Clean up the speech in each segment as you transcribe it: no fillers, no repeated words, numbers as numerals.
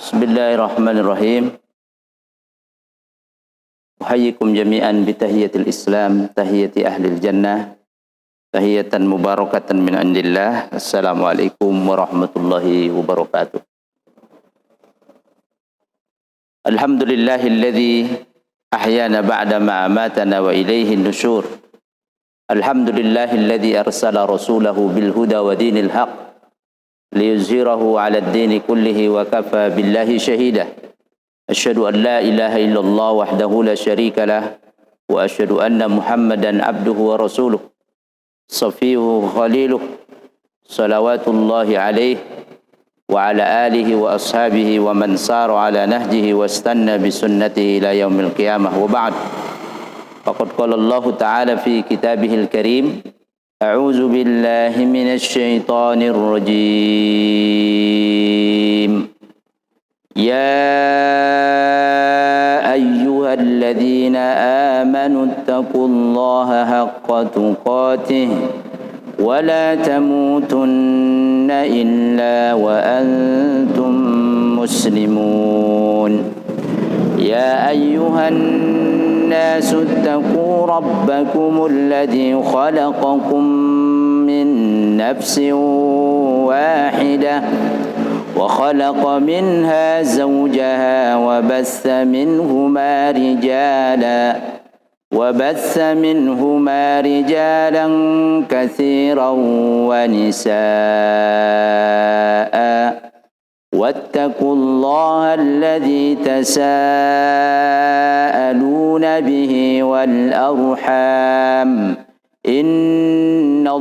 Bismillahirrahmanirrahim. Uhayyikum jami'an bitahiyatil Islam, tahiyati ahlil jannah, tahiyatan mubarakatan min indillah. Assalamualaikum warahmatullahi wabarakatuh. Alhamdulillahilladzi ahyana ba'da ma amatana wa ilaihi nusyur. Alhamdulillahilladzi arsala rasulahu bil huda wa dinil haq liyuzhirahu 'ala ad-dini kullihi wa kafa billahi shahida. Asyhadu an la ilaha illallah wahdahu la syarika lah wa asyhadu anna Muhammadan abduhu wa rasuluh safiyuhu khaliluh salawatullahi alaihi wa ala alihi wa ashabihi wa man sara ala nahjihi wa istanna bi sunnatihi ila yaumil qiyamah wa ba'd. Faqad qala Allah ta'ala fi kitabihil karim, a'udzu billahi minasy syaithanir rajim. Ya ayyuhalladzina amanu taqullaha haqqa tuqatih wa la tamutunna illa wa antum muslimun. Ya ayyuhan nasu ittaqu rabbakumul ladzi khalaqakum min nafsin wahidah wa khalaqa minha zawjaha wa bassa minhuma rijalan katsiran wa nisaa. Wattaqullaha alladzi tasaaluna bihi wal arham. Innallaha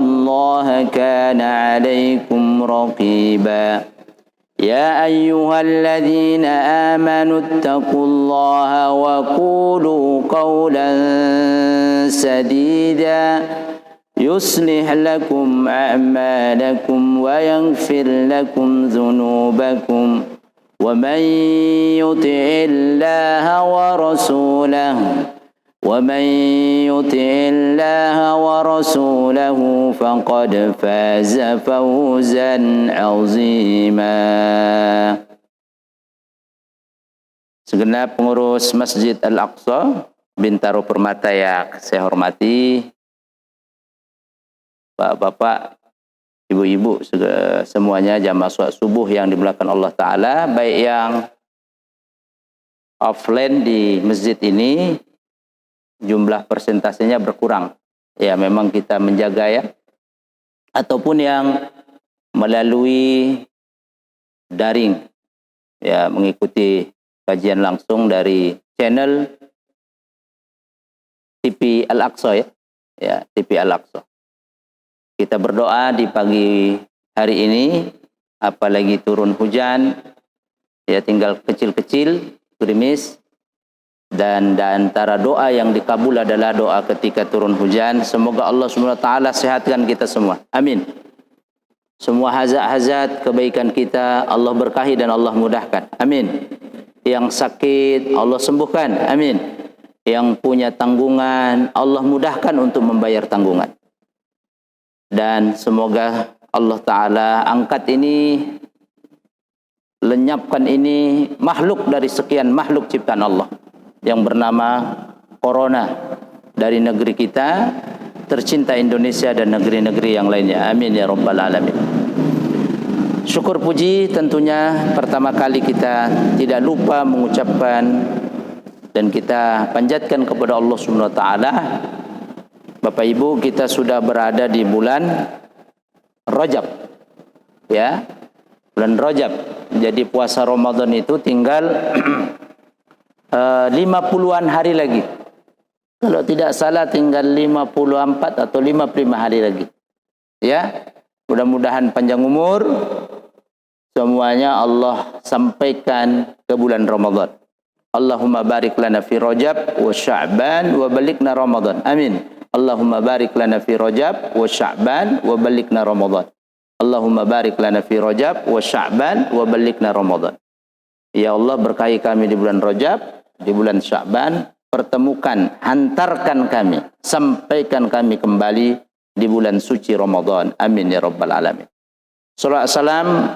kana 'alaikum raqiba. Ya ayyuhalladzina amanu ittaqullaha wa qulu qawlan sadida yuslih lakum a'malakum wa yaghfir lakum dhunubakum wa man yuti'illaha wa rasulahu faqad faza fawzan 'azima. Segenap pengurus Masjid Al-Aqsa Bintaro Permata yang saya hormati, Bapak, Ibu-ibu, semuanya jamaah sholat subuh yang dimuliakan Allah Ta'ala, baik yang offline di masjid ini, jumlah persentasenya berkurang. Ya, memang kita menjaga ya. Ataupun yang melalui daring, ya, mengikuti kajian langsung dari channel TV Al-Aqsa ya. Ya, TV Al-Aqsa. Kita berdoa di pagi hari ini, apalagi turun hujan, ya tinggal kecil-kecil, gerimis, dan antara doa yang dikabul adalah doa ketika turun hujan. Semoga Allah SWT sehatkan kita semua. Amin. Semua hazat-hazat kebaikan kita Allah berkahi dan Allah mudahkan. Amin. Yang sakit Allah sembuhkan. Amin. Yang punya tanggungan Allah mudahkan untuk membayar tanggungan. Dan semoga Allah Ta'ala angkat ini, lenyapkan ini makhluk dari sekian makhluk ciptaan Allah yang bernama Corona dari negeri kita tercinta Indonesia dan negeri-negeri yang lainnya. Amin ya Rabbal Alamin. Syukur puji tentunya pertama kali kita tidak lupa mengucapkan dan kita panjatkan kepada Allah Subhanahu wa Ta'ala. Bapak Ibu, kita sudah berada di bulan Rajab, ya, bulan Rajab. Jadi puasa Ramadan itu tinggal 50-an hari lagi. Kalau tidak salah tinggal 54 atau 55 hari lagi. Ya, mudah-mudahan panjang umur. Semuanya Allah sampaikan ke bulan Ramadan. Allahumma barik lana fi Rajab wa Sya'ban wa balighna Ramadan. Amin. Allahumma barik lana fi Rajab wa Sya'ban wa balighna Ramadan. Allahumma barik lana fi Rajab wa Sya'ban wa balighna Ramadan. Ya Allah, berkahi kami di bulan Rajab, di bulan Sya'ban, pertemukan, hantarkan kami, sampaikan kami kembali di bulan suci Ramadan. Amin ya Rabbal Alamin. Salawat salam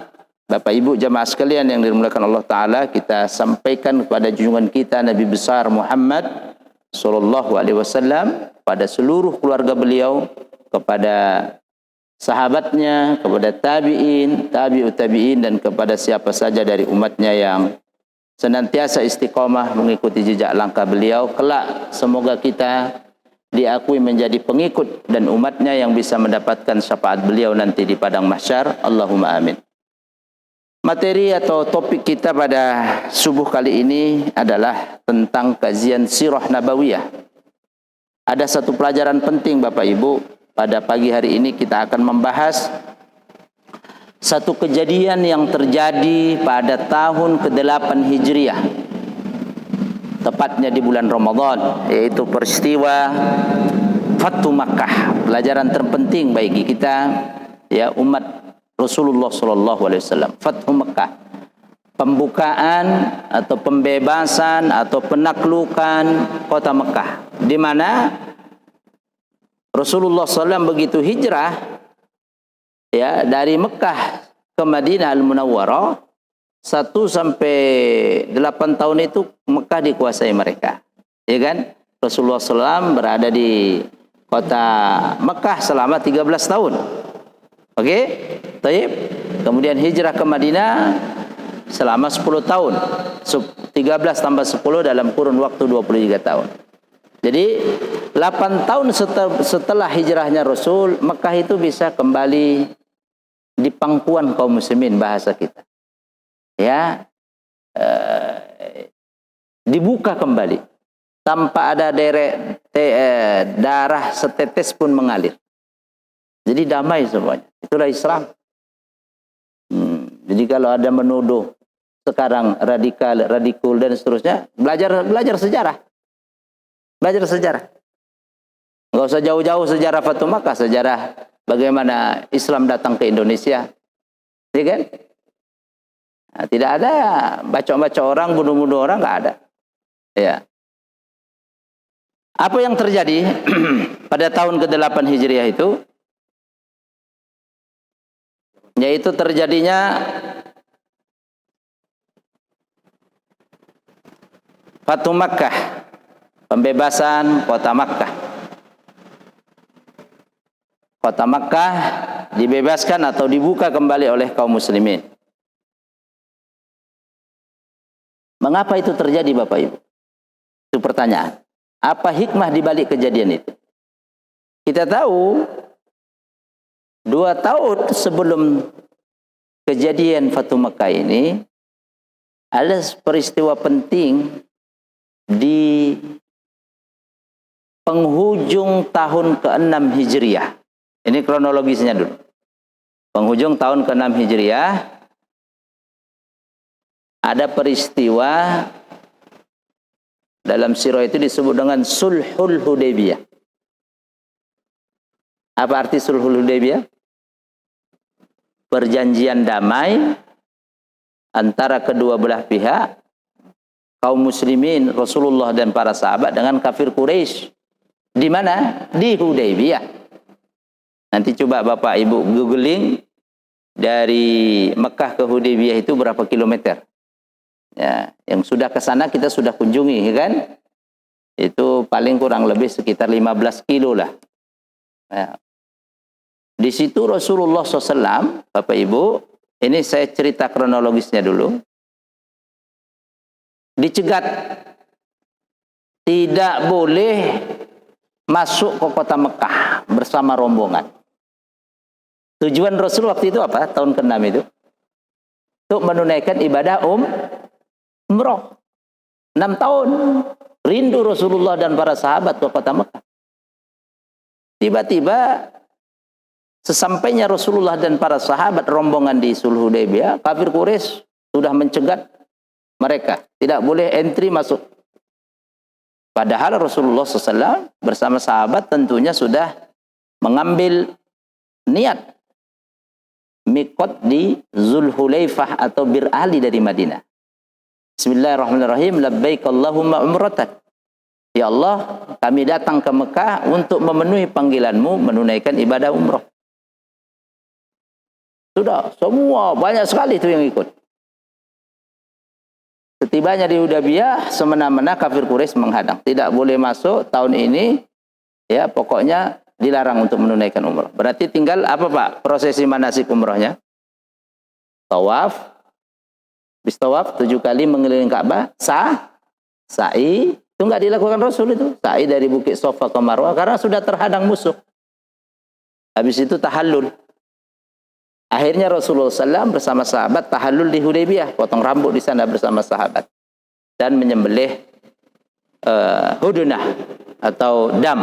Bapak Ibu jamaah sekalian yang dimuliakan Allah Ta'ala, kita sampaikan kepada junjungan kita Nabi besar Muhammad Sallallahu Alaihi Wasallam, pada seluruh keluarga beliau, kepada sahabatnya, kepada tabi'in, tabi'ut tabi'in, dan kepada siapa saja dari umatnya yang senantiasa istiqomah mengikuti jejak langkah beliau. Kelak semoga kita diakui menjadi pengikut dan umatnya yang bisa mendapatkan syafaat beliau nanti di padang mahsyar. Allahumma amin. Materi atau topik kita pada subuh kali ini adalah tentang kajian sirah nabawiyah. Ada satu pelajaran penting Bapak Ibu. Pada pagi hari ini kita akan membahas satu kejadian yang terjadi pada tahun ke-8 Hijriah. Tepatnya di bulan Ramadan, yaitu peristiwa Fathu Makkah. Pelajaran terpenting bagi kita, ya, umat Rasulullah sallallahu alaihi wasallam. Fathu Makkah, pembukaan atau pembebasan atau penaklukan kota Mekah, di mana Rasulullah SAW begitu hijrah, ya, dari Mekah ke Madinah Al-Munawwarah, 1 sampai 8 tahun itu Mekah dikuasai mereka, ya kan? Rasulullah SAW berada di kota Mekah selama 13 tahun. Oke, taib. Kemudian hijrah ke Madinah selama 10 tahun. 13 tambah 10 dalam kurun waktu 23 tahun. Jadi 8 tahun setelah hijrahnya Rasul, Mekah itu bisa kembali di pangkuan kaum muslimin, bahasa kita. Ya, dibuka kembali tanpa ada darah setetes pun mengalir. Jadi damai semuanya. Itulah Islam. Jadi kalau ada menuduh sekarang radikal dan seterusnya, belajar sejarah. Belajar sejarah. Enggak usah jauh-jauh sejarah Fathu Makkah, sejarah bagaimana Islam datang ke Indonesia. Ya kan? Nah, tidak ada baca-baca orang, bunuh-bunuh orang, enggak ada. Ya. Apa yang terjadi pada tahun ke-8 Hijriah itu? Yaitu terjadinya Fathu Makkah, pembebasan kota Makkah. Kota Makkah dibebaskan atau dibuka kembali oleh kaum muslimin. Mengapa itu terjadi Bapak Ibu? Itu pertanyaan. Apa hikmah di balik kejadian itu? Kita tahu 2 tahun sebelum kejadian Fathu Makkah ini ada peristiwa penting di penghujung tahun ke-6 Hijriah. Ini kronologisnya dulu. Penghujung tahun ke-6 Hijriah ada peristiwa dalam sirah itu disebut dengan Sulhul Hudaybiyah. Apa arti Sulhul Hudaybiyah? Perjanjian damai antara kedua belah pihak, kaum muslimin, Rasulullah dan para sahabat dengan kafir Quraisy. Di mana? Di Hudaybiyah. Nanti coba Bapak Ibu googling, dari Mekah ke Hudaybiyah itu berapa kilometer? Ya, yang sudah ke sana kita sudah kunjungi, ya kan? Itu paling kurang lebih sekitar 15 kilo lah. Ya. Di situ Rasulullah SAW, Bapak Ibu, ini saya cerita kronologisnya dulu, dicegat, tidak boleh masuk ke kota Mekah bersama rombongan. Tujuan Rasul waktu itu apa? Tahun ke-6 itu untuk menunaikan ibadah umroh. 6 tahun rindu Rasulullah dan para sahabat ke kota Mekah. Tiba-tiba sesampainya Rasulullah dan para sahabat rombongan di Sulh Hudaybiyah, kafir Quraisy sudah mencegat mereka, tidak boleh entry masuk. Padahal Rasulullah SAW bersama sahabat tentunya sudah mengambil niat mikot di Zulhulaifah atau Bir Ali dari Madinah. Bismillahirrahmanirrahim. Labbaik Allahumma umratan. Ya Allah, kami datang ke Mekah untuk memenuhi panggilanmu menunaikan ibadah umroh. Sudah, semua banyak sekali itu yang ikut. Setibanya di Hudaybiyah, semena-mena kafir Quraisy menghadang. Tidak boleh masuk tahun ini, ya pokoknya dilarang untuk menunaikan umrah. Berarti tinggal apa Pak? Prosesi manasik umrahnya? Tawaf. Habis tawaf 7 kali mengelilingi Ka'bah. Sa'i. Itu enggak dilakukan Rasul itu. Sa'i dari Bukit Safa ke Marwah karena sudah terhadang musuh. Habis itu tahallul. Akhirnya Rasulullah SAW bersama sahabat tahallul di Hudaybiyah, potong rambut di sana bersama sahabat dan menyembelih hudunah atau dam,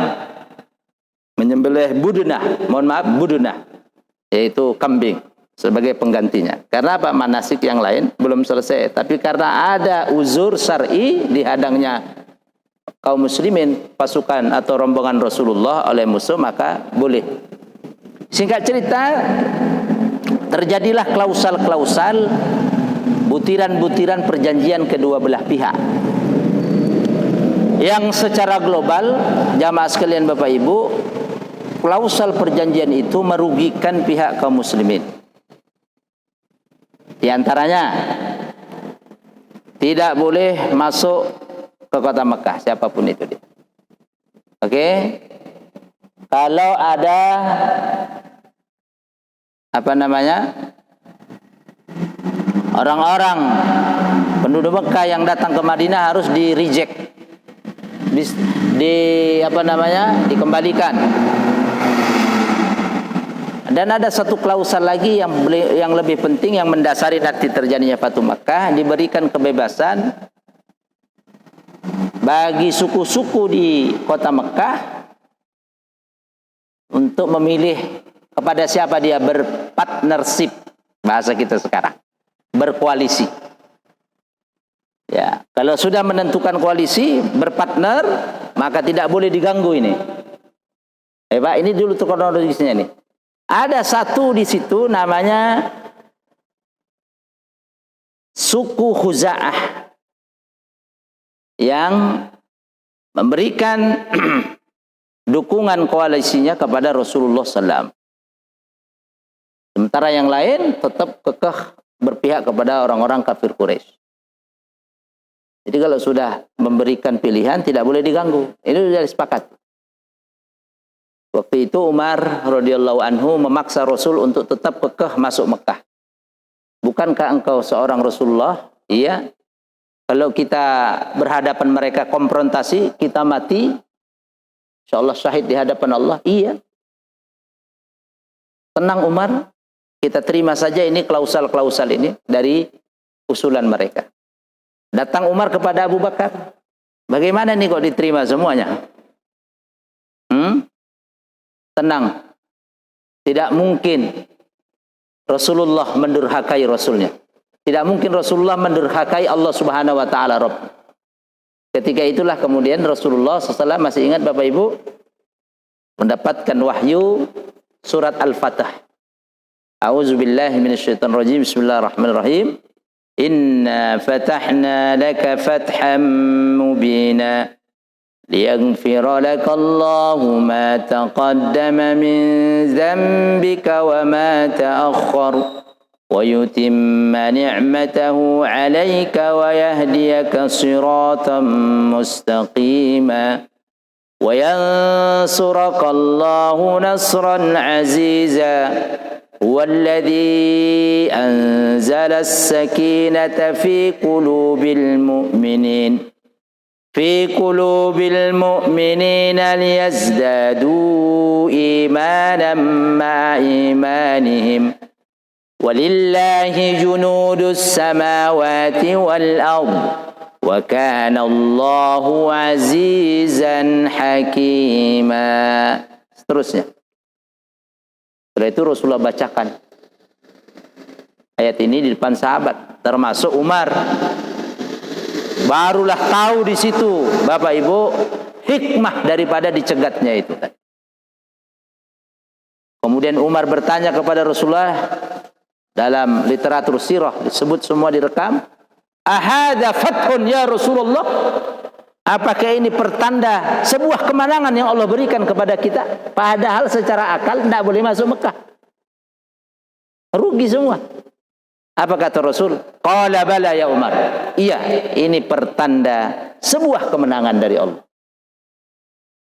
menyembelih budunah, yaitu kambing sebagai penggantinya. Karena apa? Manasik yang lain belum selesai, tapi karena ada uzur syar'i dihadangnya kaum muslimin, pasukan atau rombongan Rasulullah oleh musuh, maka boleh. Singkat cerita, terjadilah klausal-klausal, butiran-butiran perjanjian kedua belah pihak. Yang secara global, jamaah sekalian Bapak Ibu, klausal perjanjian itu merugikan pihak kaum muslimin. Di antaranya, tidak boleh masuk ke kota Mekah, siapapun itu dia. Oke? Kalau ada orang-orang penduduk Mekah yang datang ke Madinah harus di-reject, dikembalikan. Dan ada satu klausal lagi yang lebih penting yang mendasari nanti terjadinya Fatu Makkah, diberikan kebebasan bagi suku-suku di kota Mekah untuk memilih kepada siapa dia berpartnership, bahasa kita sekarang, berkoalisi. Ya, kalau sudah menentukan koalisi, berpartner, maka tidak boleh diganggu ini. Pak, ini dulu tuh kronologisnya nih. Ada satu di situ namanya suku Khuza'ah yang memberikan dukungan koalisinya kepada Rasulullah SAW. Sementara yang lain tetap kekeh berpihak kepada orang-orang kafir Quraisy. Jadi kalau sudah memberikan pilihan tidak boleh diganggu. Ini sudah disepakati. Waktu itu Umar radhiyallahu anhu memaksa Rasul untuk tetap kekeh masuk Mekah. Bukankah engkau seorang Rasulullah? Iya. Kalau kita berhadapan mereka konfrontasi, kita mati, insyaallah syahid di hadapan Allah. Iya. Tenang Umar, kita terima saja ini klausal-klausal ini dari usulan mereka. Datang Umar kepada Abu Bakar. Bagaimana nih kok diterima semuanya? Tenang. Tidak mungkin Rasulullah mendurhakai Rasulnya. Tidak mungkin Rasulullah mendurhakai Allah Subhanahu wa taala Rabb. Ketika itulah kemudian Rasulullah SAW, masih ingat Bapak Ibu, mendapatkan wahyu surat Al-Fatah. A'udzubillahi minasyaitonirrajim. Bismillahirrahmanirrahim. Inna fatahna laka fathan mubina liyaghfira laka Allahu ma taqaddama min dhanbika wa ma ta'akhkhar wa yutimma ni'matahu 'alayka wa yahdiyaka siratan mustaqima wa yansuraka Allahu nasran 'aziza huwa alladhi anzala as-sakinata fi qulubil mu'minin liyazdadu imanan ma'a imanihim walillahi junudus samawati wal ard wa kana Allahu azizan hakima. Seterusnya. Setelah itu Rasulullah bacakan ayat ini di depan sahabat, termasuk Umar. Barulah tahu di situ, Bapak Ibu, hikmah daripada dicegatnya itu. Kemudian Umar bertanya kepada Rasulullah, dalam literatur sirah disebut semua direkam, ahadza fathun ya Rasulullah? Apakah ini pertanda sebuah kemenangan yang Allah berikan kepada kita? Padahal secara akal tidak boleh masuk Mekah. Rugi semua. Apa kata Rasul? Qala bala ya Umar. Iya, ini pertanda sebuah kemenangan dari Allah.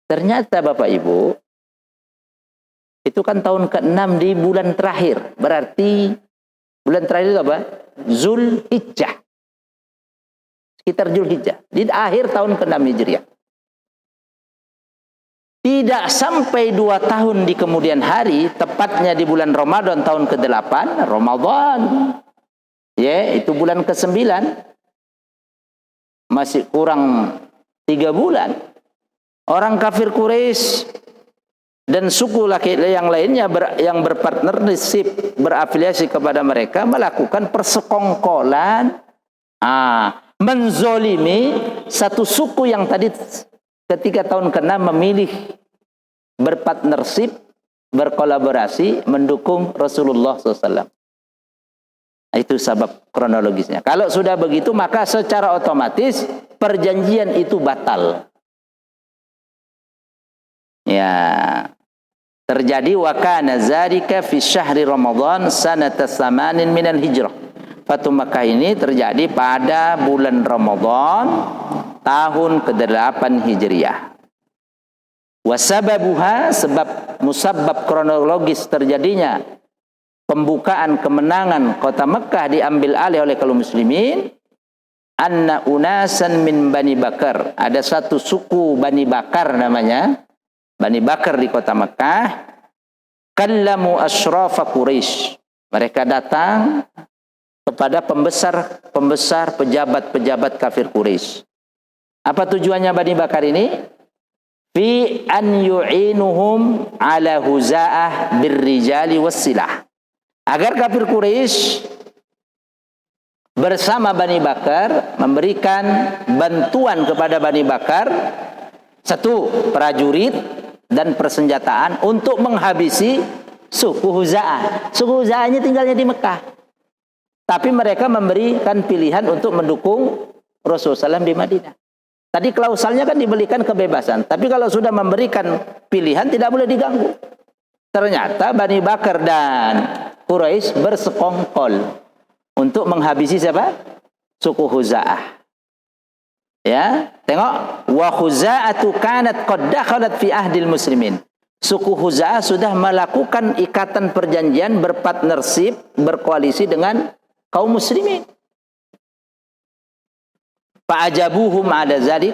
Ternyata Bapak Ibu, itu kan tahun ke-6 di bulan terakhir. Berarti bulan terakhir itu apa? Zulhijjah. Sekitar Zulhijjah. Di akhir tahun ke-6 Hijriah. Tidak sampai 2 tahun di kemudian hari, tepatnya di bulan Ramadan tahun ke-8, Ramadan. Ya, itu bulan ke-9. Masih kurang 3 bulan. Orang kafir Quraisy dan suku laki yang lainnya yang berpartnership, berafiliasi kepada mereka, melakukan persekongkolan, menzolimi satu suku yang tadi ketika tahun ke-6 memilih berpartnership, berkolaborasi, mendukung Rasulullah SAW. Itu sebab kronologisnya. Kalau sudah begitu, maka secara otomatis perjanjian itu batal. Ya, terjadi wa kana zalika fi syahri Ramadan sanata 8 minal hijrah. Fatu Makkah ini terjadi pada bulan Ramadan tahun ke-8 Hijriah. Wasababuha, sebab musabbab kronologis terjadinya pembukaan kemenangan kota Mekah diambil alih oleh kaum muslimin, anna unasan min Bani Bakar, ada satu suku Bani Bakar namanya, Bani Bakar di kota Mekah, kallamu asyrafa Quraisy, mereka datang kepada pembesar pejabat-pejabat kafir Quraisy. Apa tujuannya Bani Bakar ini? Fi an yu'inuhum ala huza'ah birrijali wassilah. Agar kafir Quraisy bersama Bani Bakar memberikan bantuan kepada Bani Bakar, satu, prajurit dan persenjataan untuk menghabisi suku Huza'ah. Suku Huza'ahnya tinggalnya di Mekah. Tapi mereka memberikan pilihan untuk mendukung Rasulullah SAW di Madinah. Tadi klausalnya kan diberikan kebebasan. Tapi kalau sudah memberikan pilihan tidak boleh diganggu. Ternyata Bani Bakar dan Quraisy bersekongkol untuk menghabisi siapa? Suku Huza'ah. Ya, tengok, wa Huza'atu kanat qad dakhalat fi ahdil muslimin. Suku Huza'ah sudah melakukan ikatan perjanjian, berpartnership, berkoalisi dengan kaum muslimin. Fa'ajabuhum ada zalik.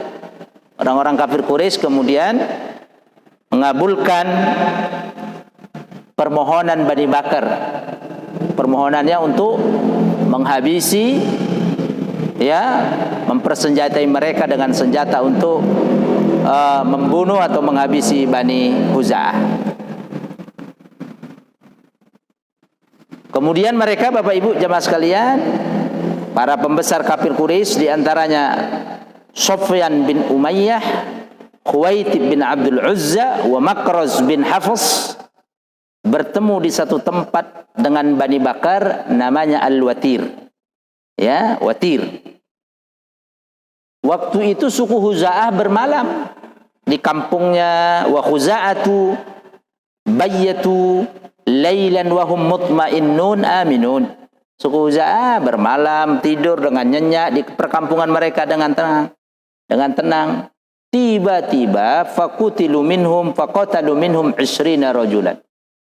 Orang-orang kafir Quraisy kemudian mengabulkan permohonan Bani Bakar. Permohonannya untuk menghabisi, ya, mempersenjatai mereka dengan senjata untuk membunuh atau menghabisi Bani Huza'ah. Kemudian mereka, Bapak Ibu jamaah sekalian, para pembesar kafir Quraisy, diantaranya Sufyan bin Umayyah, Khuwaitib bin Abdul Uzza, wa Makraz bin Hafs, bertemu di satu tempat dengan Bani Bakar namanya Al-Watir. Ya, Watir. Waktu itu suku Huza'ah bermalam di kampungnya, wa Khuza'atu bayyatu lailan wa hum mutmainnun aminun. Suku Huza'ah bermalam tidur dengan nyenyak di perkampungan mereka dengan tenang. Dengan tenang. Tiba-tiba faqutilu minhum faqatalu minhum 20 rajulan.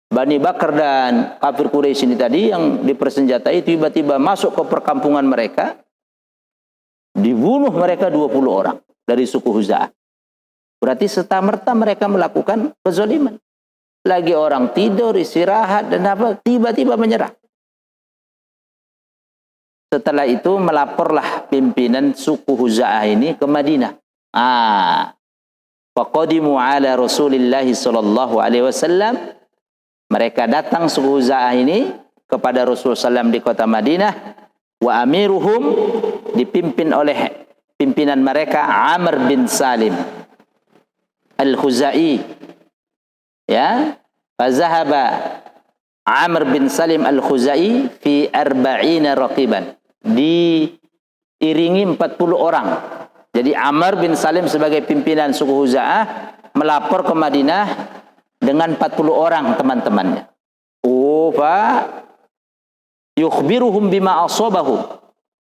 Bani Bakar dan kafir Quraisy ini tadi yang dipersenjatai tiba-tiba masuk ke perkampungan mereka. Dibunuh mereka 20 orang dari suku Huza'ah. Berarti serta-merta mereka melakukan kezaliman. Lagi orang tidur, istirahat dan apa, tiba-tiba menyerah. Setelah itu melaporlah pimpinan suku Huza'ah ini ke Madinah. Faqadimu ala Rasulillah sallallahu alaihi wasallam. Mereka datang suku Huza'ah ini kepada Rasulullah SAW di kota Madinah. Wa amiruhum, dipimpin oleh pimpinan mereka Amr bin Salim Al-Khuzai. Ya, fazahaba Amr bin Salim Al-Khuzai fi 40 raqiban. Diiringi 40 orang. Jadi Amr bin Salim sebagai pimpinan suku Huza'ah melapor ke Madinah dengan 40 orang teman-temannya. Oh Pak, yukhbiruhum bima asabahum.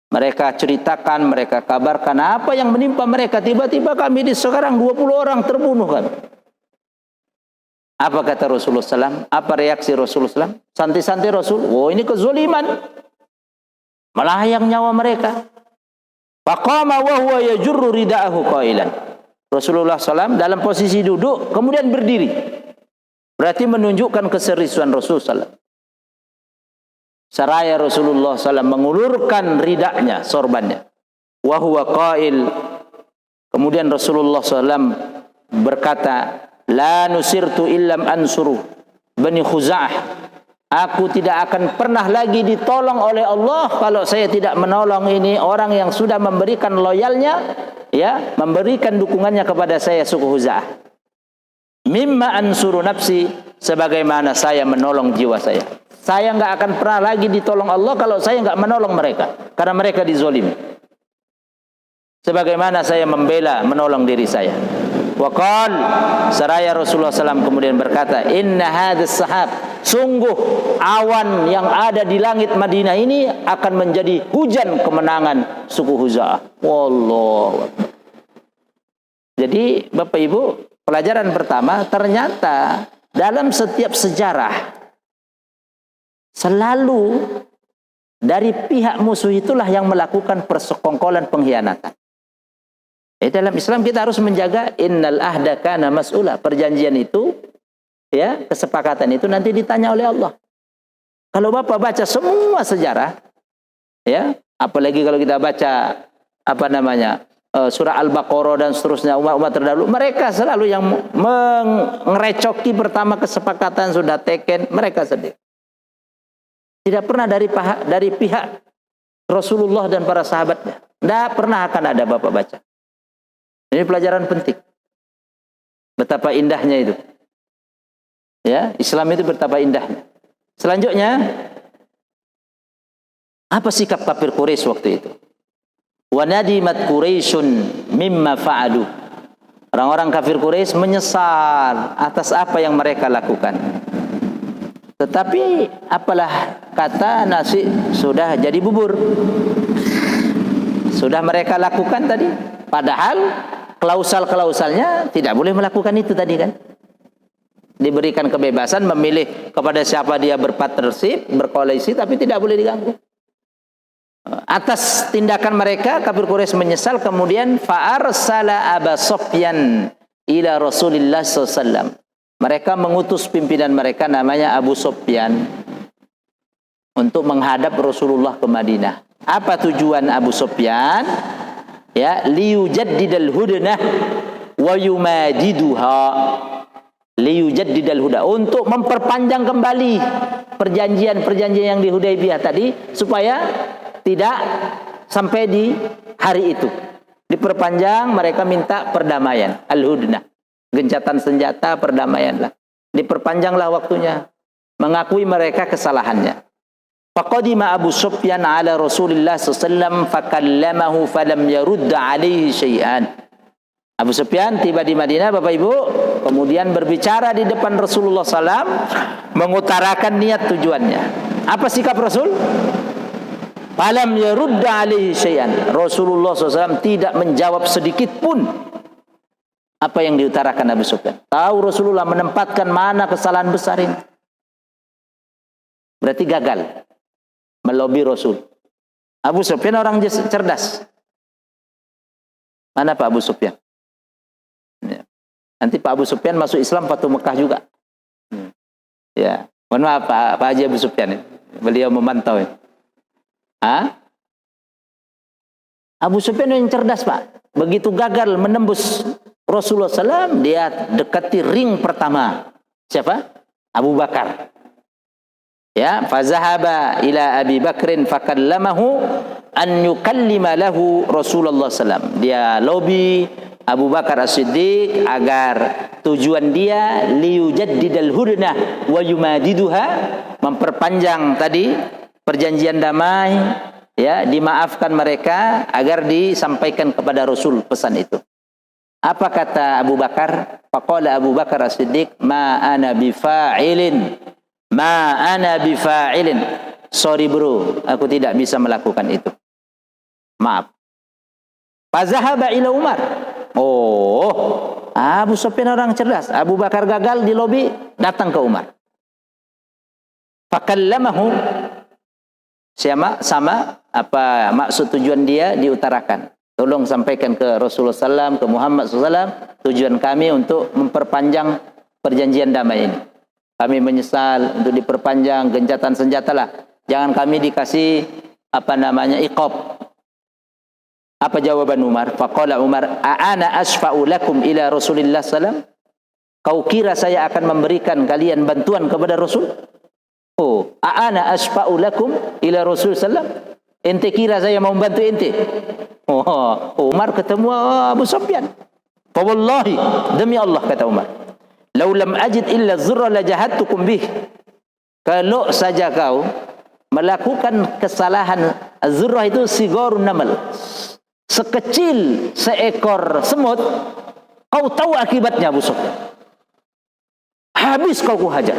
Mereka ceritakan, mereka kabarkan apa yang menimpa mereka. Tiba-tiba kami di sekarang 20 orang terbunuh kan. Apa kata Rasulullah SAW? Apa reaksi Rasulullah SAW? Santai-santai Rasul. Oh, ini kezaliman. Melayang nyawa mereka. Faqama wa huwa yajurru rida'ahu qailan. Rasulullah SAW dalam posisi duduk, kemudian berdiri. Berarti menunjukkan keseriusan Rasulullah SAW. Saraya Rasulullah SAW mengulurkan ridaknya, sorbannya. Wa huwa qail. Kemudian Rasulullah SAW berkata, la nusirtu illam ansuru Bani Khuza'ah. Aku tidak akan pernah lagi ditolong oleh Allah kalau saya tidak menolong ini orang yang sudah memberikan loyalnya, ya, memberikan dukungannya kepada saya, suku Khuza'ah. Mimma ansuru nafsi, sebagaimana saya menolong jiwa saya. Saya nggak akan pernah lagi ditolong Allah kalau saya nggak menolong mereka, karena mereka dizolimi. Sebagaimana saya membela, menolong diri saya. Waqal, saraya Rasulullah SAW kemudian berkata, inna hadis sahab, sungguh awan yang ada di langit Madinah ini akan menjadi hujan kemenangan suku Khuza'ah. Wallahu akbar. Jadi Bapak Ibu, pelajaran pertama, ternyata dalam setiap sejarah selalu dari pihak musuh itulah yang melakukan persekongkolan, pengkhianatan. Dalam Islam kita harus menjaga innal ahda kana mas'ula. Perjanjian itu, ya, kesepakatan itu nanti ditanya oleh Allah. Kalau Bapak baca semua sejarah, ya, apalagi kalau kita baca surah Al-Baqarah dan seterusnya, umat-umat terdahulu, mereka selalu yang mengerecoki pertama kesepakatan sudah teken, mereka sendiri. Tidak pernah dari pihak Rasulullah dan para sahabatnya. Tidak pernah akan ada Bapak baca. Ini pelajaran penting. Betapa indahnya itu. Ya, Islam itu betapa indahnya. Selanjutnya, apa sikap kafir Quraisy waktu itu? Wa nadimat Quraisyun mimma fa'alu. Orang-orang kafir Quraisy menyesal atas apa yang mereka lakukan. Tetapi apalah kata, nasi sudah jadi bubur. Sudah mereka lakukan tadi. Padahal klausal-klausalnya tidak boleh melakukan itu tadi kan. Diberikan kebebasan memilih kepada siapa dia berpartnership, berkoalisi, tapi tidak boleh diganggu. Atas tindakan mereka, kafir Quraisy menyesal, kemudian fa'arsala Aba Sufyan ila Rasulillah SAW. Mereka mengutus pimpinan mereka namanya Abu Sufyan untuk menghadap Rasulullah ke Madinah. Apa tujuan Abu Sufyan? Ya, liyujaddidal hudnah wa yumadiduha. Liyujaddidal huda, untuk memperpanjang kembali perjanjian-perjanjian yang di Hudaybiyah tadi, supaya tidak sampai di hari itu. Diperpanjang, mereka minta perdamaian, al-hudnah. Gencatan senjata, perdamaianlah. Diperpanjanglah waktunya. Mengakui mereka kesalahannya. Faqadima Abu Sufyan ala Rasulillah SAW fakallamahu falam yarudda alaihi syai'an. Abu Sufyan tiba di Madinah, Bapak Ibu, kemudian berbicara di depan Rasulullah SAW, mengutarakan niat tujuannya. Apa sikap Rasul? Falam yarudda alaihi syai'an. Rasulullah SAW tidak menjawab sedikit pun apa yang diutarakan Abu Sufyan. Tahu Rasulullah menempatkan mana kesalahan besar ini. Berarti gagal melobi Rasul. Abu Sufyan orang cerdas. Mana Pak Abu Sufyan? Ya. Nanti Pak Abu Sufyan masuk Islam Fatu Mekah juga. Ya, mohon maaf Pak Haji Abu Sufyan. Beliau memantau. Abu Sufyan yang cerdas Pak. Begitu gagal menembus Rasulullah SAW, dia dekati ring pertama. Siapa? Abu Bakar. Ya, fazahaba ila Abi Bakrin fakallamahu an yukallima lahu Rasulullah SAW. Dia lobby Abu Bakar As-Siddiq agar tujuan dia liyujaddidal hudnah wa yumadiduha, memperpanjang tadi perjanjian damai, ya, dimaafkan mereka agar disampaikan kepada Rasul pesan itu. Apa kata Abu Bakar? Faqala Abu Bakar As-Siddiq, ma ana bifa'ilin. sorry bro, aku tidak bisa melakukan itu. Maaf. Fazahaba ila Umar. Oh, Abu Sufyan orang cerdas. Abu Bakar gagal di lobi, datang ke Umar. Fakallamahu, sama apa maksud tujuan dia diutarakan. Tolong sampaikan ke Rasulullah SAW, ke Muhammad SAW, tujuan kami untuk memperpanjang perjanjian damai ini. Kami menyesal untuk diperpanjang gencatan senjata lah. Jangan kami dikasih iqab. Apa jawaban Umar? Faqala Umar, "A'ana asfa'u lakum ila Rasulillah sallam?" Kau kira saya akan memberikan kalian bantuan kepada Rasul? Oh, "A'ana asfa'u lakum ila Rasul sallam?" Ente kira saya mau membantu ente? Oh, Umar ketemu Abu Sufyan. Fa wallahi, demi Allah kata Umar, "Lau lam ajid illa dzurra la jahadtukum bih." Kalau saja kau melakukan kesalahan, az-zurrah itu sigorun namal, sekecil seekor semut, kau tahu akibatnya Abu Sufyan. Habis kau kuhajar.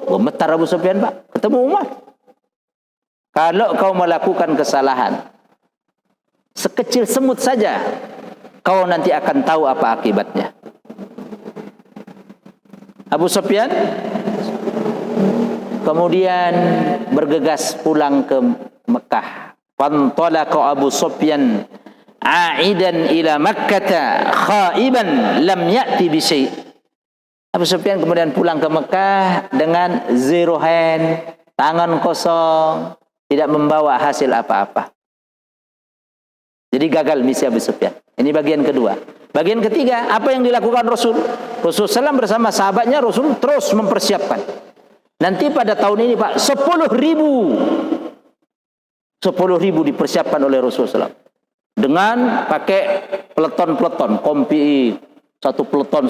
Gemetar Abu Sufyan, Pak. Ketemu Umar. Kalau kau melakukan kesalahan sekecil semut saja, kau nanti akan tahu apa akibatnya. Abu Sufyan kemudian bergegas pulang ke Mekah. Fantalaqa Abu Sufyan aidan ila Makkah khaiban lam ya'ti bi syai'. Abu Sufyan kemudian pulang ke Mekah dengan zero hand, tangan kosong, tidak membawa hasil apa-apa. Jadi gagal misi Abu Sufyan. Ini bagian kedua. Bagian ketiga, apa yang dilakukan Rasul? Rasul SAW bersama sahabatnya, Rasul terus mempersiapkan. Nanti pada tahun ini Pak, 10.000 dipersiapkan oleh Rasulullah SAW. Dengan pakai peleton-peleton, kompi, satu peleton.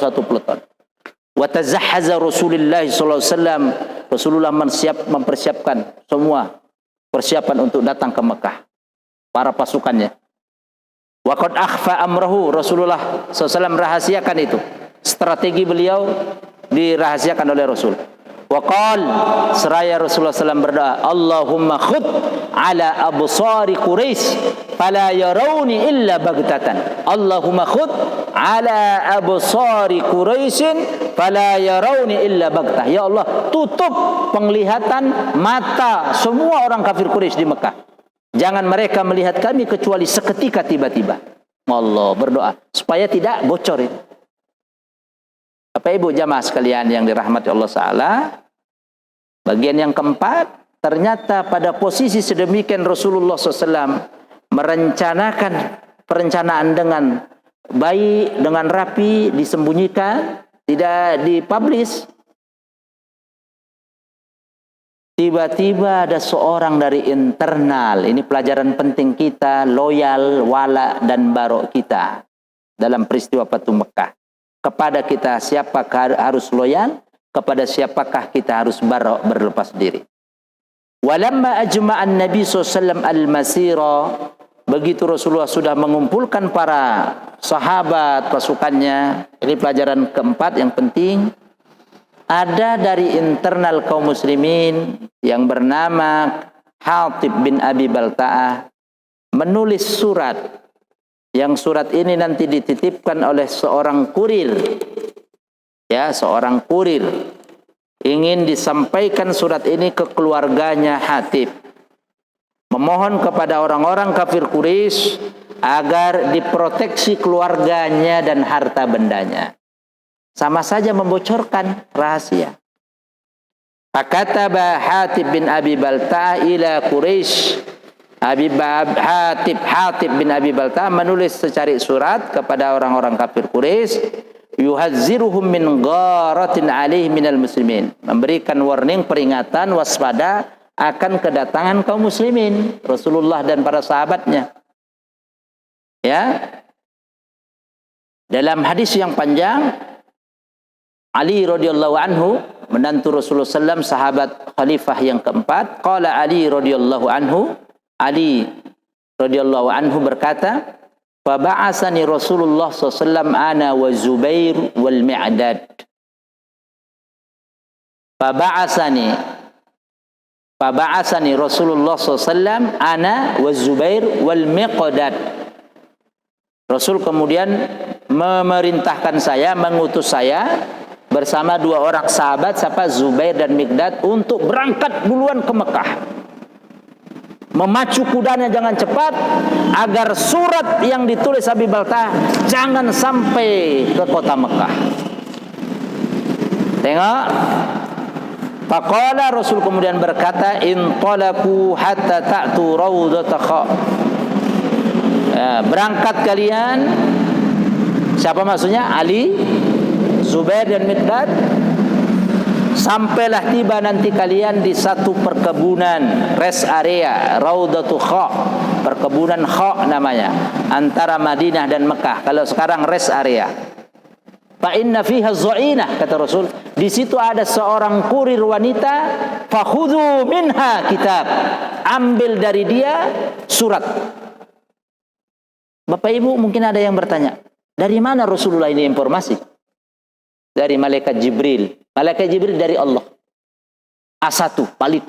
Wa tazahhaza Rasulullah SAW. Rasulullah mempersiapkan semua persiapan untuk datang ke Mekah. Para pasukannya. Wa qad akhfa amrahu, Rasulullah SAW rahasiakan itu. Strategi beliau dirahasiakan oleh Rasul. Wa qal, seraya Rasulullah SAW berdoa, Allahumma khud ala absari Quraisy fala yarawni illa baghtatan. Allahumma khud ala absari Quraisy fala yarawni illa baghtah. Ya Allah, tutup penglihatan mata semua orang kafir Quraisy di Mekah. Jangan mereka melihat kami kecuali seketika tiba-tiba. Allah berdoa supaya tidak bocor itu. Bapak Ibu jamaah sekalian yang dirahmati Allah Ta'ala, bagian yang keempat, ternyata pada posisi sedemikian Rasulullah SAW merencanakan perencanaan dengan baik, dengan rapi, disembunyikan, tidak dipublish. Tiba-tiba ada seorang dari internal, ini pelajaran penting kita, loyal, wala, dan barok kita dalam peristiwa Fatu Mekah. Kepada kita siapakah harus loyal, kepada siapakah kita harus barok, berlepas diri. Walamma ajma'an Nabi SAW al-masira, begitu Rasulullah sudah mengumpulkan para sahabat, pasukannya, ini pelajaran keempat yang penting. Ada dari internal kaum muslimin yang bernama Hatib bin Abi Balta'ah menulis surat, yang surat ini nanti dititipkan oleh seorang kurir. Ya, seorang kurir ingin disampaikan surat ini ke keluarganya Hatib, memohon kepada orang-orang kafir Quraisy agar diproteksi keluarganya dan harta bendanya. Sama saja membocorkan rahasia. Fakataba Hatib bin Abi Balta'ah ila Quraisy. Hatib bin Abi Balta'ah menulis secari surat kepada orang-orang kafir Quraisy, yuhazziruhum min gharatin alaih minal muslimin, memberikan warning, peringatan, waspada akan kedatangan kaum muslimin, Rasulullah dan para sahabatnya. Ya. Dalam hadis yang panjang, Ali radhiyallahu anhu, menantu Rasulullah SAW, sahabat khalifah yang keempat, qala Ali radhiyallahu anhu, Ali radhiyallahu anhu berkata, fa ba'asani Rasulullah SAW ana wa Zubair wal Mi'dad. Fa ba'asani, Faba'asani Rasulullah SAW ana wa Zubair wal Miqdad. Rasul kemudian memerintahkan saya, mengutus saya bersama dua orang sahabat, siapa? Zubair dan Miqdad, untuk berangkat duluan ke Mekah. Memacu kudanya jangan cepat, agar surat yang ditulis Abi Balta'ah jangan sampai ke kota Mekah. Tengok. Faqala, Rasul kemudian berkata, intalaqu hatta ta'tu raudata Kha. Berangkat kalian. Siapa maksudnya? Ali, Zubair dan Miqdad. Sampailah tiba nanti kalian di satu perkebunan, rest area, Raudatu Kha, perkebunan Kha namanya, antara Madinah dan Mekah. Kalau sekarang rest area. Fa inna fiha za'inah, kata Rasul, di situ ada seorang kurir wanita, fakhudhu minha kitab, ambil dari dia surat. Bapak Ibu mungkin ada yang bertanya, dari mana Rasulullah ini informasi? Dari malaikat Jibril. Malaikat Jibril dari Allah. A1, valid.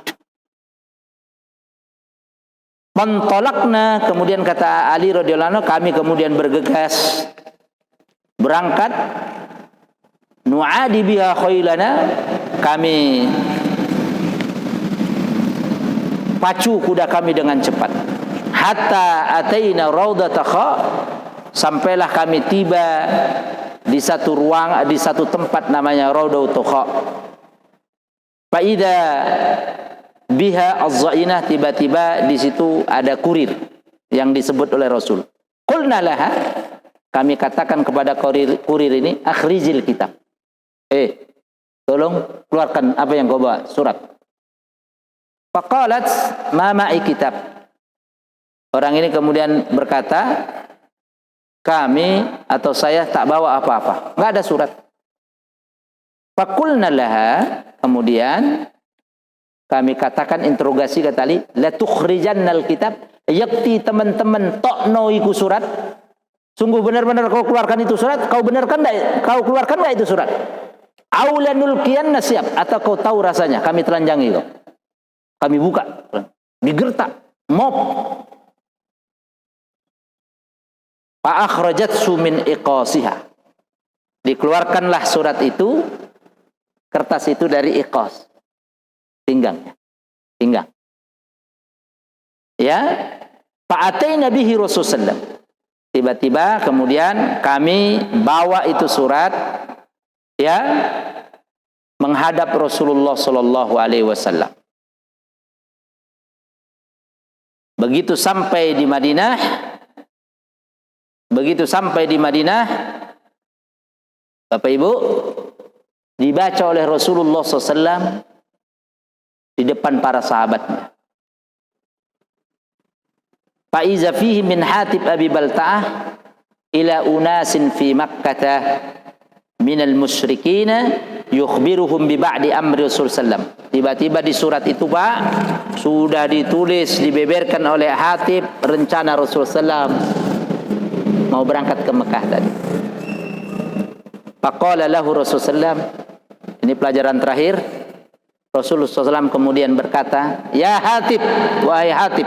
Pantolakna, kemudian kata Ali radhiyallahu anhu, kami kemudian bergegas berangkat. Nu'adi biha khailana, kami pacu kuda kami dengan cepat. Hatta ataina raudata Kha, sampailah kami tiba di satu ruang, di satu tempat namanya Raudatu Kha. Fa idza biha az-za'inah, tiba-tiba di situ ada kurir yang disebut oleh Rasul. Qulna laha, kami katakan kepada kurir ini, akhrijil kitab. Tolong keluarkan apa yang kau bawa, surat. Faqalat ma ma'i kitab. Orang ini kemudian berkata, kami atau saya tak bawa apa-apa, enggak ada surat. Faqulna laha, kemudian kami katakan, interogasi kata Ali, la tukhrijannal kitab, yakti teman-teman tokno iku surat. Sungguh benar-benar kau keluarkan itu surat? Kau benarkan enggak? Kau keluarkan enggak itu surat? Aulanul kian nasiab, atau kau tahu rasanya kami telanjangi kau. Kami buka, digertak, mop. Fa akhrajatsu min iqasiha. Dikeluarkanlah surat itu, kertas itu dari iqas, pinggangnya, pinggang. Ya, fa ataina bihi Rasulullah. Tiba-tiba kemudian kami bawa itu surat, ya, menghadap Rasulullah sallallahu alaihi wasallam. Begitu sampai di Madinah, Bapak Ibu, dibaca oleh Rasulullah SAW di depan para sahabatnya. Fa'iza fihi min Hatib Abi Balta'ah ila unasin fi Makkah minal musyrikina yukhbiruhum bi ba'di amri Rasul sallam. Tiba-tiba di surat itu, Pak, sudah ditulis, dibeberkan oleh Hatib rencana Rasul sallam mau berangkat ke Mekah tadi. Faqala lahu Rasul sallam, ini pelajaran terakhir. Rasulullah sallam kemudian berkata, ya Hatib, wahai Hatib,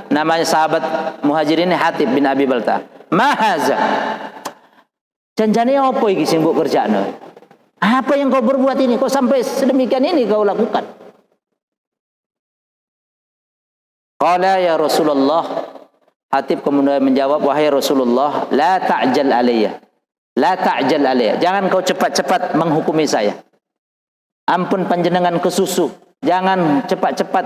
namanya sahabat Muhajirin Hatib bin Abi Balta'ah. Ma haza? Janjane apa iki sing mbok kerjakno? Apa yang kau berbuat ini? Kok sampai sedemikian ini kau lakukan? Qala ya Rasulullah, Hatib kemudian menjawab, wahai Rasulullah, la ta'jal alayya. La ta'jal alayya. Jangan kau cepat-cepat menghukumi saya. Ampun panjenengan kesusu. Jangan cepat-cepat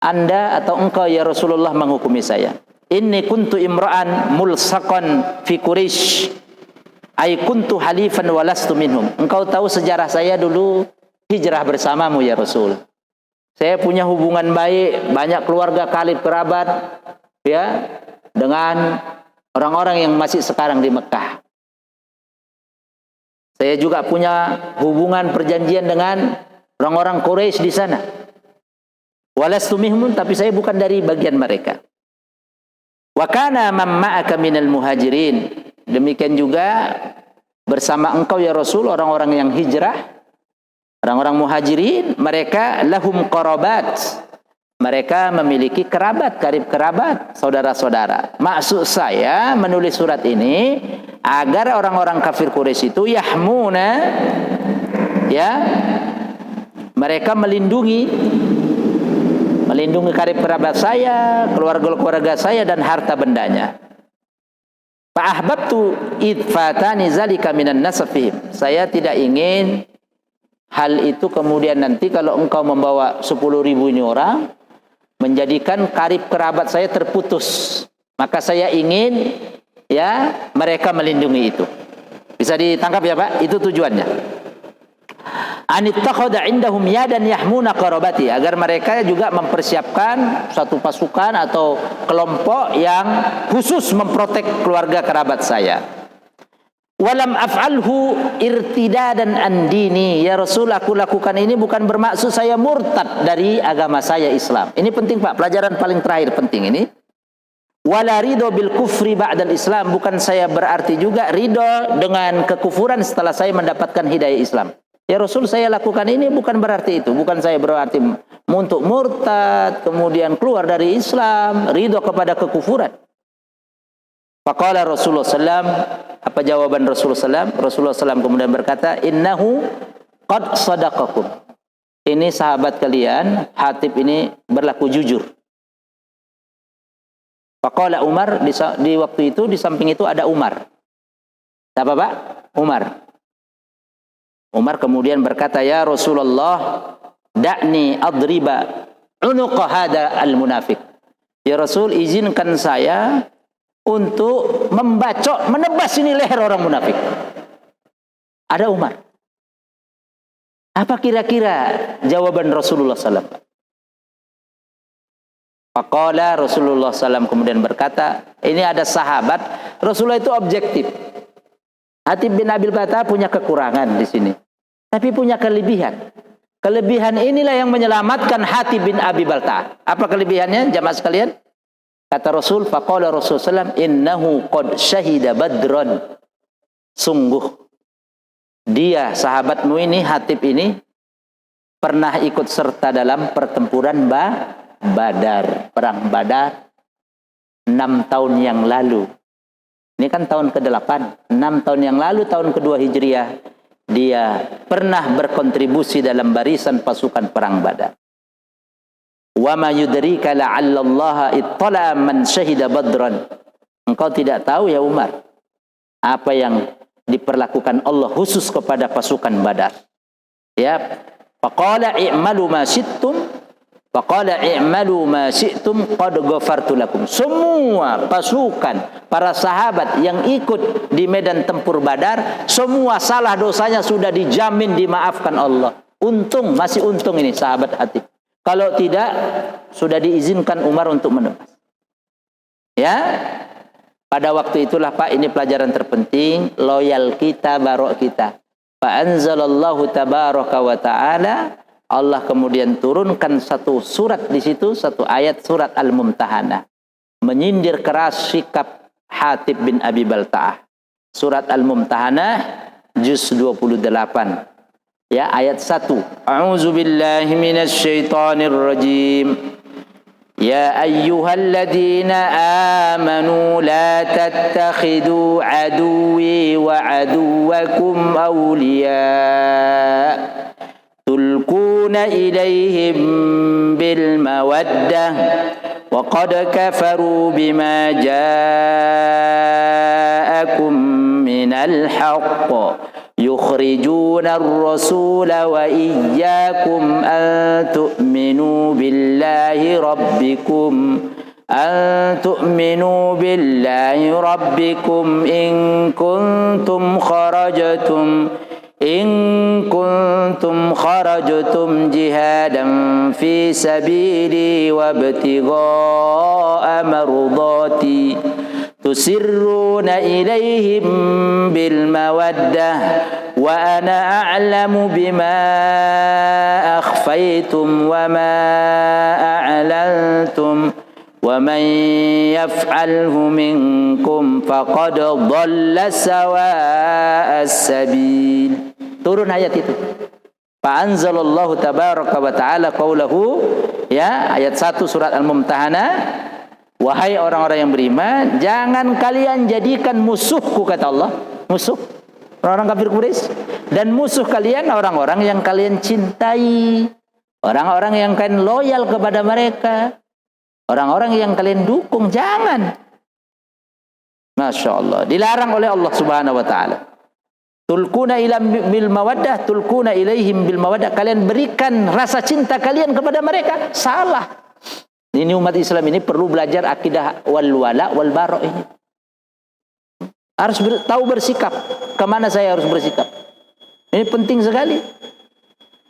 Anda atau engkau ya Rasulullah menghukumi saya. Inni kuntu imra'an mulsaqan fi Quraisy. Ai kuntu halifan walastu minhum. Engkau tahu sejarah saya dulu hijrah bersamamu ya Rasul. Saya punya hubungan baik, banyak keluarga karib kerabat, ya, dengan orang-orang yang masih sekarang di Mekah. Saya juga punya hubungan perjanjian dengan orang-orang Quraisy di sana. Walastu minhum, tapi saya bukan dari bagian mereka. Wa kana man ma'aka minal muhajirin. Demikian juga bersama engkau ya Rasul orang-orang yang hijrah Orang-orang muhajirin mereka lahum qarabat. Mereka memiliki kerabat, karib kerabat, saudara-saudara. Maksud saya menulis surat ini agar orang-orang kafir Quraisy itu yahmuna, ya, mereka melindungi karib kerabat saya, keluarga saya dan harta bendanya. Fa ahbabtu idfatani zalika minan nasafihim. Saya tidak ingin hal itu kemudian nanti kalau engkau membawa 10.000 ini orang menjadikan karib kerabat saya terputus. Maka saya ingin, ya, mereka melindungi itu. Bisa ditangkap ya Pak? Itu tujuannya. Anittakhadha indahum yadan yahmuna qarabati, agar mereka juga mempersiapkan suatu pasukan atau kelompok yang khusus memprotek keluarga kerabat saya. Walam af'alhu irtidadan an dini, ya Rasul, aku lakukan ini bukan bermaksud saya murtad dari agama saya Islam. Ini penting Pak, pelajaran paling terakhir penting ini. Wala ridho bil kufri ba'dal Islam, bukan saya berarti juga ridho dengan kekufuran setelah saya mendapatkan hidayah Islam. Ya Rasul, saya lakukan ini bukan berarti itu, bukan saya berarti untuk murtad kemudian keluar dari Islam, ridho kepada kekufuran. Faqala Rasulullah sallam, apa jawaban Rasulullah sallam? Rasulullah sallam kemudian berkata, innahu qad sadaqakum. Ini sahabat kalian, Hatib ini berlaku jujur. Faqala Umar, di waktu itu di samping itu ada Umar. Siapa Pak? Umar. Umar kemudian berkata, ya Rasulullah, da'ni adriba unuqa hada al-munafiq. Ya Rasul, izinkan saya untuk membacok, menebas ini leher orang munafik. Ada Umar. Apa kira-kira jawaban Rasulullah SAW? Faqala Rasulullah SAW kemudian berkata, ini ada sahabat, Rasulullah itu objektif. Hatib bin Abi Balta'ah punya kekurangan di sini, tapi punya kelebihan. Kelebihan inilah yang menyelamatkan Hatib bin Abi Balta'ah. Apa kelebihannya jamaah sekalian? Kata Rasul, faqala Rasul sallam, innahu qad syahida badran. Sungguh dia, sahabatmu ini, Hatib ini, pernah ikut serta dalam pertempuran Badar, perang Badar 6 tahun yang lalu. Ini kan tahun ke-8, 6 tahun yang lalu, tahun kedua Hijriah, dia pernah berkontribusi dalam barisan pasukan perang Badar. Wa ma yudrika la'alla Allah ittala man syahida badran. Engkau tidak tahu ya Umar, apa yang diperlakukan Allah khusus kepada pasukan Badar. Ya, faqala i'malu ma syi'tum, faqala i'malu ma syi'tum qad ghafartu lakum. Semua pasukan para sahabat yang ikut di medan tempur Badar, semua salah dosanya sudah dijamin dimaafkan Allah. Untung, masih untung ini sahabat Hatib. Kalau tidak, sudah diizinkan Umar untuk menebas. Ya, pada waktu itulah Pak, ini pelajaran terpenting, loyal kita, barok kita. Fa anzalallahu tabaraka wa ta'ala, Allah kemudian turunkan satu surat di situ, satu ayat surat Al-Mumtahanah, menyindir keras sikap Hatib bin Abi Balta'ah. Surat Al-Mumtahanah juz 28. Ya, ayat 1. A'udzu billahi minasy syaithanir rajim. Ya ayyuhalladzina amanu la tattakhidu aduwwi wa aduwwakum awliya tulquna ilaihim bil mawaddah wa qad kafaru bima ja'akum minal haqq يخرجون الرسول وإياكم أن تؤمنوا بالله ربكم إن كنتم خرجتم جهادا في سبيلي وابتغاء مرضاتي تسرون إليهم بالمودة وأنا أعلم بما أخفيتم وما أعلنتم ومن يفعله منكم فقد ضل سواء السبيل. Turun ayat itu. Fa anzalallahu tabaraka wa ta'ala qaulahu, ya, ayat 1 surat Al-Mumtahanah, wahai orang-orang yang beriman, jangan kalian jadikan musuhku, kata Allah, musuh orang-orang kafir Quraisy, dan musuh kalian orang-orang yang kalian cintai, orang-orang yang kalian loyal kepada mereka, orang-orang yang kalian dukung. Jangan. Masya Allah, dilarang oleh Allah Subhanahu wa ta'ala. Tulkuna bil mawaddah, tulkuna ilaihim bil mawaddah. Kalian berikan rasa cinta kalian kepada mereka. Salah. Ini umat Islam ini perlu belajar akidah wal wala wal bara ini. Harus tahu bersikap. Kemana saya harus bersikap? Ini penting sekali.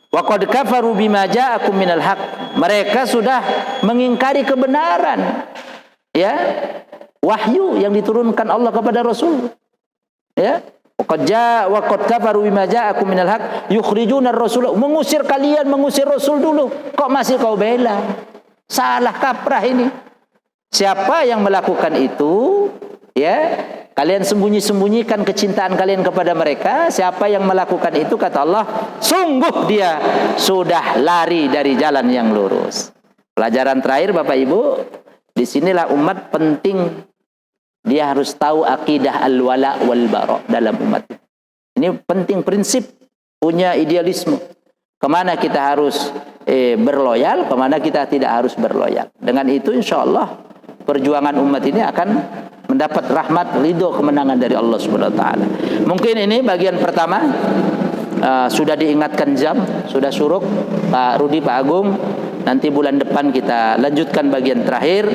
Wa qad kafaru bima ja'akum minal haq. Mereka sudah mengingkari kebenaran. Ya. Wahyu yang diturunkan Allah kepada Rasul. Ya. Wa qad kafaru bima ja'akum minal haq yukhrijuna ar-rasul, mengusir kalian, mengusir Rasul dulu. Kok masih kau bela? Salah kaprah ini. Siapa yang melakukan itu, ya, kalian sembunyi-sembunyikan kecintaan kalian kepada mereka. Siapa yang melakukan itu, kata Allah, sungguh dia sudah lari dari jalan yang lurus. Pelajaran terakhir Bapak Ibu, disinilah umat penting. Dia harus tahu akidah al-wala wal bara dalam umat. Ini penting prinsip, punya idealisme. Kemana kita harus berloyal, kemana kita tidak harus berloyal. Dengan itu insya Allah perjuangan umat ini akan mendapat rahmat, ridho, kemenangan dari Allah Subhanahu wa ta'ala. Mungkin ini bagian pertama. Sudah diingatkan jam, sudah suruk Pak Rudi, Pak Agung. Nanti bulan depan kita lanjutkan bagian terakhir.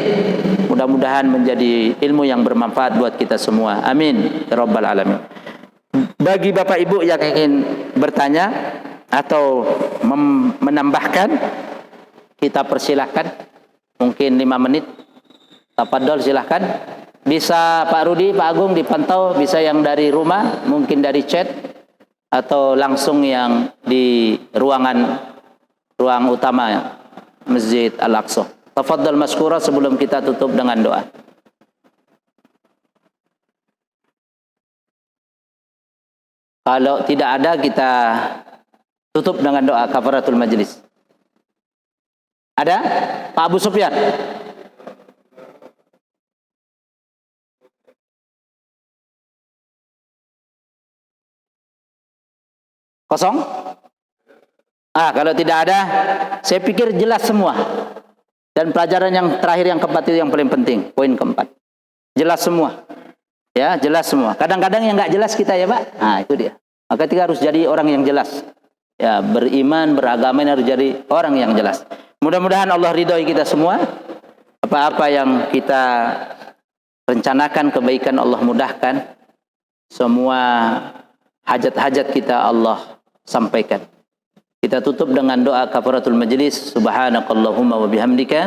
Mudah-mudahan menjadi ilmu yang bermanfaat buat kita semua. Amin ya rabbal alamin. Bagi Bapak Ibu yang ingin bertanya atau menambahkan, kita persilahkan. Mungkin 5 menit. Tafadhol silahkan. Bisa Pak Rudi, Pak Agung dipantau, bisa yang dari rumah, mungkin dari chat, atau langsung yang di ruang utama Masjid Al-Aqsa. Tafadhal maskura sebelum kita tutup dengan doa. Kalau tidak ada, kita tutup dengan doa kafaratul majlis. Ada? Pak Abu Sufyan. Kosong? Kalau tidak ada, saya pikir jelas semua. Dan pelajaran yang terakhir, yang keempat, itu yang paling penting. Poin keempat. Jelas semua. Ya, jelas semua. Kadang-kadang yang nggak jelas kita, ya Pak. Itu dia. Maka kita harus jadi orang yang jelas. Ya, beriman, beragama ini harus jadi orang yang jelas. Mudah-mudahan Allah ridhoi kita semua. Apa-apa yang kita rencanakan, kebaikan Allah mudahkan. Semua hajat-hajat kita Allah sampaikan. Kita tutup dengan doa kafaratul majlis. Subhanakallahumma wa bihamdika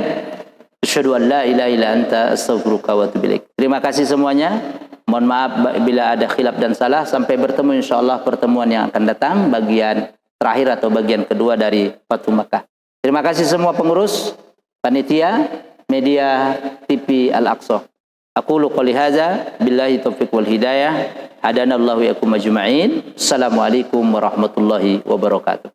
asyhadu an la ilaha illa anta astaghfiruka wa atubu ilaik. Terima kasih semuanya. Mohon maaf bila ada khilaf dan salah. Sampai bertemu insyaallah pertemuan yang akan datang, bagian terakhir atau bagian kedua dari Fathu Makkah. Terima kasih semua pengurus, panitia, media TV Al-Aqsa. Aqulu qouli hadza billahi taufiq wal hidayah. Hadanallahu wa yakum ajma'in. Assalamualaikum warahmatullahi wabarakatuh.